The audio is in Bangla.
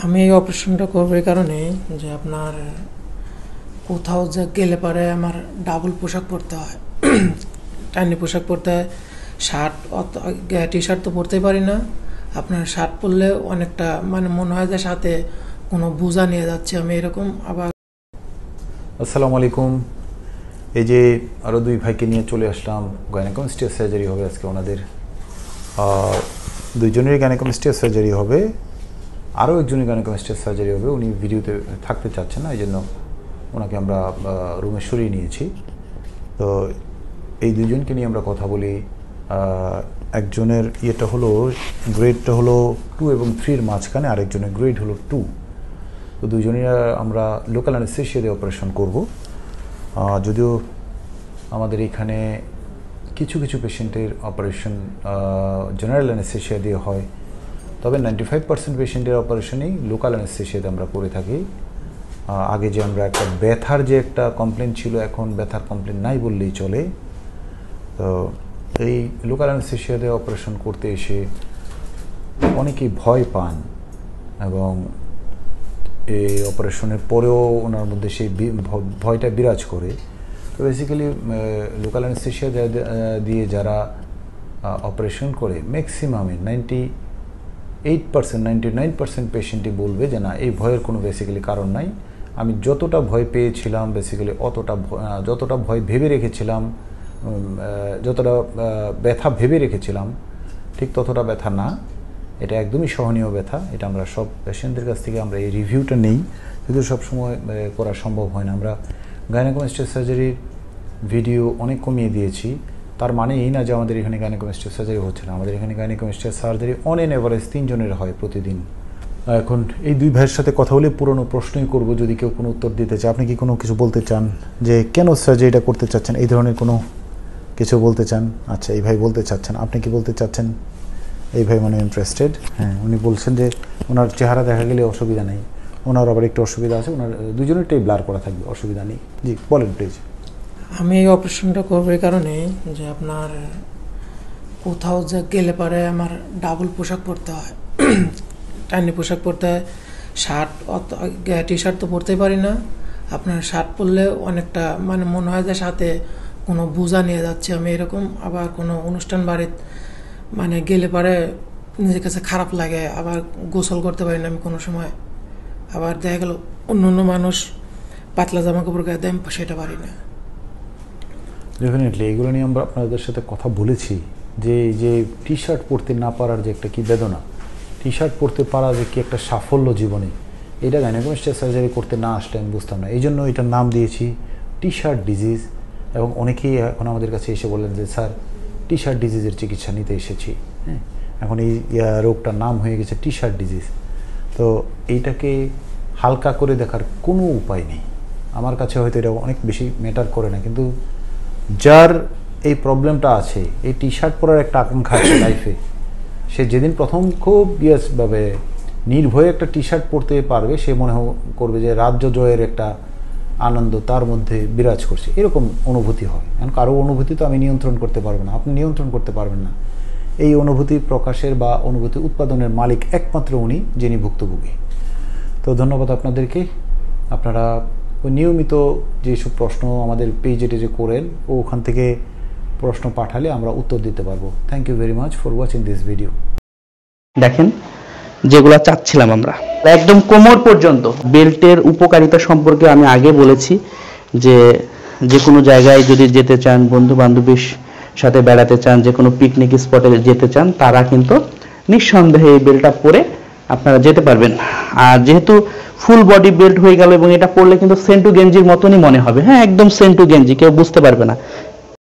আমি এই অপারেশনটা করব এই কারণে যে আপনার কোথাও যা গেলে পারে আমার ডাবল পোশাক পরতে হয়, টাইনি পোশাক পরতে হয়। শার্ট টি শার্ট তো পরতেই পারি না। আপনার শার্ট পরলে অনেকটা মানে মনে হয় যে সাথে কোনো বোঝা নিয়ে যাচ্ছে আমি এরকম। আবার আসসালামু আলাইকুম। এই যে আরও দুই ভাইকে নিয়ে চলে আসলাম। গাইনোকোমাস্টিয়া সার্জারি হবে আজকে ওনাদের। দুইজনেরই গাইনোকোমাস্টিয়া সার্জারি হবে, আরও একজনের গাইনোকোমাস্টিয়া সার্জারি হবে। উনি ভিডিওতে থাকতে চাচ্ছেন না, এই জন্য ওনাকে আমরা রুমে সরিয়ে নিয়েছি। তো এই দুজনকে নিয়ে আমরা কথা বলি। একজনের ইয়েটা হলো গ্রেডটা হলো 2 এবং 3-এর মাঝখানে, আরেকজনের গ্রেড হলো 2। তো দুজনেই আমরা লোকাল অ্যানেস্থেশিয়া দিয়ে অপারেশন করব। যদিও আমাদের এখানে কিছু কিছু পেশেন্টের অপারেশন জেনারেল অ্যানেস্থেশিয়া দিয়ে হয়, তবে 95% পেশেন্টের অপারেশনেই লোকাল অ্যানেস্থেশিয়াতে আমরা করে থাকি। আগে যে আমরা একটা ব্যথার যে একটা কমপ্লেন ছিল, এখন ব্যথার কমপ্লেন নাই বললেই চলে। তো এই লোকাল অ্যানেস্থেশিয়াতে অপারেশন করতে এসে অনেকেই ভয় পান এবং এই অপারেশনের পরেও ওনার মধ্যে সেই ভয়টা বিরাজ করে। তো বেসিক্যালি লোকাল অ্যানেস্থেশিয়া দিয়ে যারা অপারেশন করে ম্যাক্সিমামে 98% 99% পেশেন্টই বলবে যে না, এই ভয়ের কোনো বেসিক্যালি কারণ নাই। আমি যতটা ভয় পেয়েছিলাম বেসিক্যালি যতটা ভয় ভেবে রেখেছিলাম, যতটা ব্যথা ভেবে রেখেছিলাম ঠিক ততটা ব্যথা না, এটা একদমই সহনীয় ব্যথা। এটা আমরা সব পেশেন্টদের কাছ থেকে আমরা এই রিভিউটা নেই, যদিও সবসময় করা সম্ভব হয় না। আমরা গাইনোকোমাস্টিয়া সার্জারির ভিডিও অনেক কমিয়ে দিয়েছি, তার মানে এই না যে আমাদের এখানে গাইনোকোমাস্টিয়া সার্জারি হচ্ছে না। আমাদের এখানে gynaecomastia surgery on an average 3 জনের হয় প্রতিদিন। এখন এই দুই ভাইয়ের সাথে কথা বলে পুরনো প্রশ্নই করব, যদি কেউ কোনো উত্তর দিতে চায়। আপনি কি কোনো কিছু বলতে চান যে কেন সার্জারিটা করতে চাচ্ছেন, এই ধরনের কোনো কিছু বলতে চান? আচ্ছা, এই ভাই বলতে চাচ্ছেন, আপনি কি বলতে চাচ্ছেন? এই ভাই মানে ইন্টারেস্টেড। হ্যাঁ, উনি বলছেন যে ওনার চেহারা দেখা গেলে অসুবিধা নেই, ওনার আবার একটু অসুবিধা আছে, ওনার দুজনেরটাই ব্লার করা থাকবে, অসুবিধা নেই। জি বলেন প্লিজ। আমি এই অপারেশনটা করব এই কারণে যে আপনার কোথাও যা গেলে পারে আমার ডাবল পোশাক পরতে হয়, টাইনি পোশাক পরতে হয়। শার্ট টি শার্ট তো পরতেই পারি না। আপনার শার্ট পরলে অনেকটা মানে মনে হয় যে সাথে কোনো বোঝা নিয়ে যাচ্ছে আমি এরকম। আবার কোনো অনুষ্ঠান বাড়িতে মানে গেলে পারে নিজের কাছে খারাপ লাগে, আবার গোসল করতে পারি না আমি কোনো সময়। আবার দেখা গেল অন্য মানুষ পাতলা জামা কাপড় গায়ে দেয়, সেটা পারি না। ডেফিনেটলি এগুলো নিয়ে আমরা আপনাদের সাথে কথা বলেছি যে এই যে টি শার্ট পরতে না পারার যে একটা কী বেদনা, টি শার্ট পরতে পারা যে কি একটা সাফল্য জীবনে, এটা গাইনোকোমাস্টিয়া সার্জারি করতে না আসলে আমি বুঝতাম না। এই জন্য এটার নাম দিয়েছি টি শার্ট ডিজিজ। এবং অনেকেই এখন আমাদের কাছে এসে বললেন যে স্যার, টি শার্ট ডিজিজের চিকিৎসা নিতে এসেছি। হ্যাঁ, এখন এই রোগটার নাম হয়ে গেছে টি শার্ট ডিজিজ। তো এইটাকে হালকা করে দেখার কোনো উপায় নেই। আমার কাছে হয়তো এটা অনেক বেশি ম্যাটার করে না, কিন্তু যার এই প্রবলেমটা আছে, এই টি শার্ট পরার একটা আকাঙ্ক্ষা আছে লাইফে, সে যেদিন প্রথম খুব ভাবে নির্ভয়ে একটা টি শার্ট পরতে পারবে, সে মনে করবে যে রাজ্য জয়ের একটা আনন্দ তার মধ্যে বিরাজ করছে, এরকম অনুভূতি হয়। কারণ কারো অনুভূতি তো আমি নিয়ন্ত্রণ করতে পারবো না, আপনি নিয়ন্ত্রণ করতে পারবেন না। এই অনুভূতি প্রকাশের বা অনুভূতি উৎপাদনের মালিক একমাত্র উনি, যিনি ভুক্তভোগী। তো ধন্যবাদ আপনাদেরকে। আপনারা নিয়মিত যেসব প্রশ্ন আমাদের পেজে টেজে করেন, ওখান থেকে প্রশ্ন পাঠালে আমরা উত্তর দিতে পারবো। Thank you very much for watching this video. দেখেন, যেগুলা চাচ্ছিলাম আমরা একদম কোমর পর্যন্ত বেল্টের উপকারিতা সম্পর্কে আমি আগে বলেছি যে যে কোনো জায়গায় যদি যেতে চান, বন্ধু বান্ধবীর সাথে বেড়াতে চান, যে কোনো পিকনিক স্পটে যেতে চান, তারা কিন্তু নিঃসন্দেহে এই বেল্টটা পরে আপনারা যেতে পারবেন। আর যেহেতু ফুল বডি বেল্ট হয়ে গেল এবং এটা পরলে কিন্তু সেন্টু গেঞ্জির মতনই মনে হবে। হ্যাঁ, একদম সেন্টু গেঞ্জি, কেউ বুঝতে পারবে না।